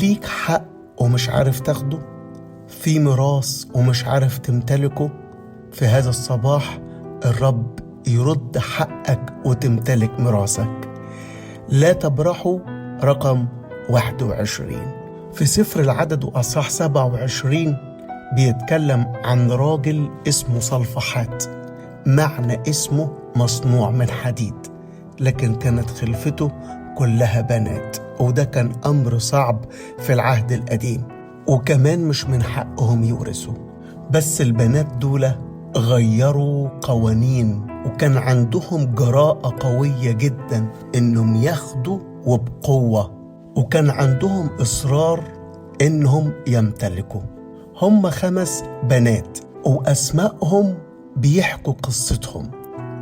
ليك حق ومش عارف تاخده، في ميراث ومش عارف تمتلكه. في هذا الصباح الرب يرد حقك وتمتلك ميراثك. لا تبرحوا رقم 21 في سفر العدد وأصحاح 27 بيتكلم عن راجل اسمه صلفحات، معنى اسمه مصنوع من حديد، لكن كانت خلفته كلها بنات، وده كان أمر صعب في العهد القديم، وكمان مش من حقهم يورثوا. بس البنات دول غيروا قوانين، وكان عندهم جراءة قوية جدا إنهم ياخدوا وبقوة، وكان عندهم إصرار إنهم يمتلكوا. هم 5 بنات وأسمائهم بيحكوا قصتهم.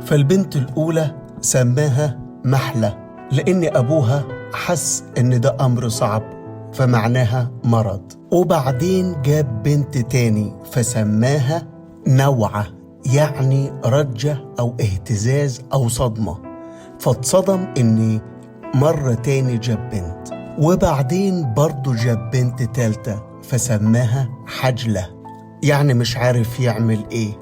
فالبنت الأولى سماها محلة، لأن أبوها حس إن ده أمر صعب فمعناها مرض. وبعدين جاب بنت تاني فسماها نوعة، يعني رجة أو اهتزاز أو صدمة، فاتصدم إن مرة تاني جاب بنت. وبعدين برضو جاب بنت تالتة فسماها حجلة، يعني مش عارف يعمل إيه،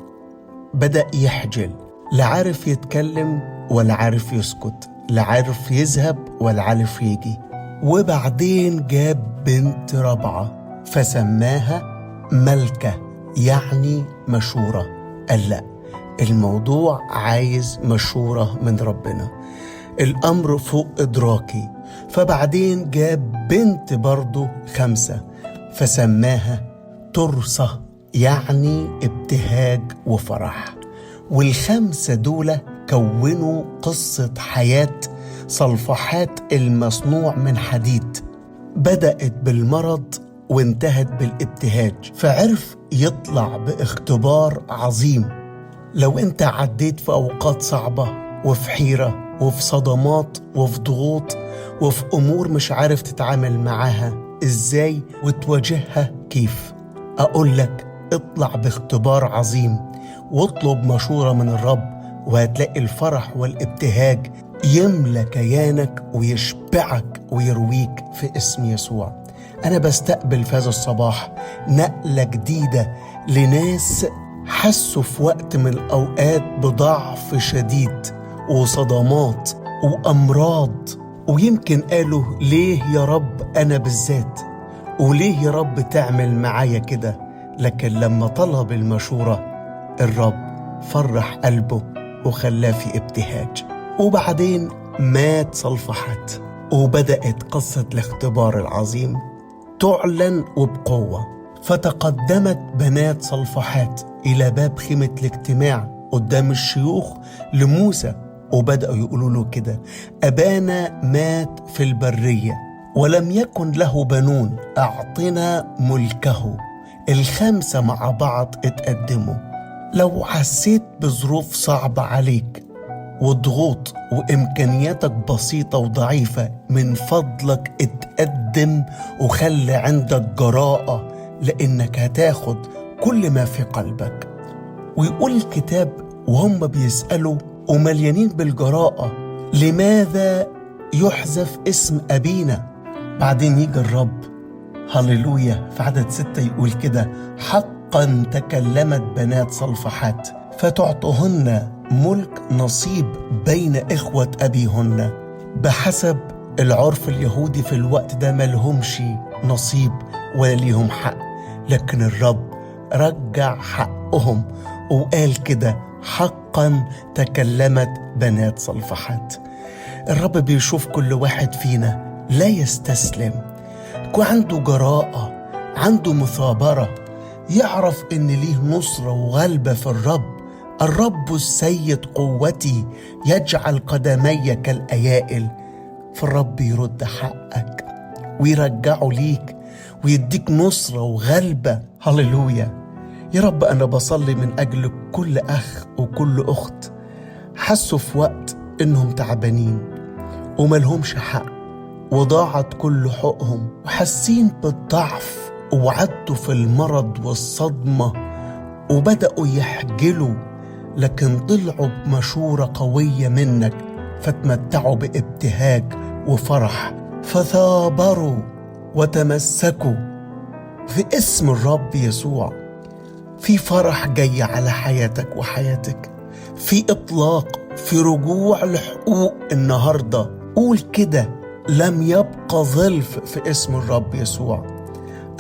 بدأ يحجل، لا عارف يتكلم ولا عارف يسكت، لا عارف يذهب ولا عارف يجي. وبعدين جاب بنت رابعة فسماها ملكة، يعني مشورة. قال لا، الموضوع عايز مشورة من ربنا، الأمر فوق إدراكي. فبعدين جاب بنت برضو 5 فسماها ترصة، يعني ابتهاج وفرح. وال5 دول كونوا قصة حياة صلفحات المصنوع من حديد، بدأت بالمرض وانتهت بالابتهاج. فعرف يطلع باختبار عظيم. لو انت عديت في أوقات صعبة وفي حيرة وفي صدمات وفي ضغوط وفي أمور مش عارف تتعامل معاها إزاي وتواجهها كيف، أقول لك اطلع باختبار عظيم واطلب مشورة من الرب، وهتلاقي الفرح والابتهاج يملى كيانك ويشبعك ويرويك في اسم يسوع. أنا بستقبل في هذا الصباح نقلة جديدة لناس حسوا في وقت من الأوقات بضعف شديد وصدمات وأمراض، ويمكن قالوا ليه يا رب أنا بالذات، وليه يا رب تعمل معايا كده. لكن لما طلب المشورة الرب فرح قلبه وخلاه في ابتهاج. وبعدين مات صلفحات، وبدأت قصة الاختبار العظيم تعلن وبقوة. فتقدمت بنات صلفحات إلى باب خيمة الاجتماع قدام الشيوخ لموسى، وبدأوا يقولوا له كده: أبانا مات في البرية ولم يكن له بنون، أعطنا ملكه. ال5 مع بعض اتقدموا. لو حسيت بظروف صعبة عليك وضغوط وإمكانياتك بسيطة وضعيفة، من فضلك اتقدم وخلي عندك جراءة، لأنك هتاخد كل ما في قلبك. ويقول الكتاب وهم بيسألوا ومليانين بالجراءة: لماذا يحذف اسم أبينا؟ بعدين يجي الرب هللويا في عدد 6 يقول كده: حقا تكلمت بنات صلفحات فتعطهن ملك نصيب بين إخوة أبيهن. بحسب العرف اليهودي في الوقت ده ملهمش نصيب ولا ليهم حق، لكن الرب رجع حقهم وقال كده: حقا تكلمت بنات صلفحات. الرب بيشوف كل واحد فينا لا يستسلم، يكون عنده جراءة، عنده مثابرة، يعرف إن ليه نصرة وغلبة في الرب. الرب السيد قوتي يجعل قدمي كالأيائل. فالرب يرد حقك ويرجعه ليك ويديك نصرة وغلبة. هللويا يا رب. أنا بصلي من أجل كل أخ وكل أخت حسوا في وقت إنهم تعبانين وملهمش حق وضاعت كل حقهم وحاسين بالضعف وعدوا في المرض والصدمة وبدأوا يحجلوا، لكن طلعوا بمشورة قوية منك فتمتعوا بابتهاج وفرح، فثابروا وتمسكوا في اسم الرب يسوع. في فرح جاي على حياتك وحياتك، في إطلاق، في رجوع لحقوق النهاردة. قول كده: لم يبقى ظلف في اسم الرب يسوع.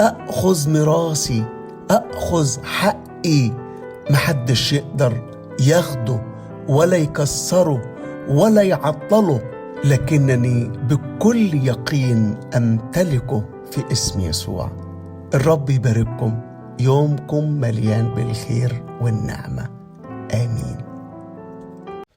أخذ ميراثي، أخذ حقي، محدش يقدر ياخده ولا يكسره ولا يعطله، لكنني بكل يقين أمتلكه في اسم يسوع. الرب يبارككم، يومكم مليان بالخير والنعمة. آمين.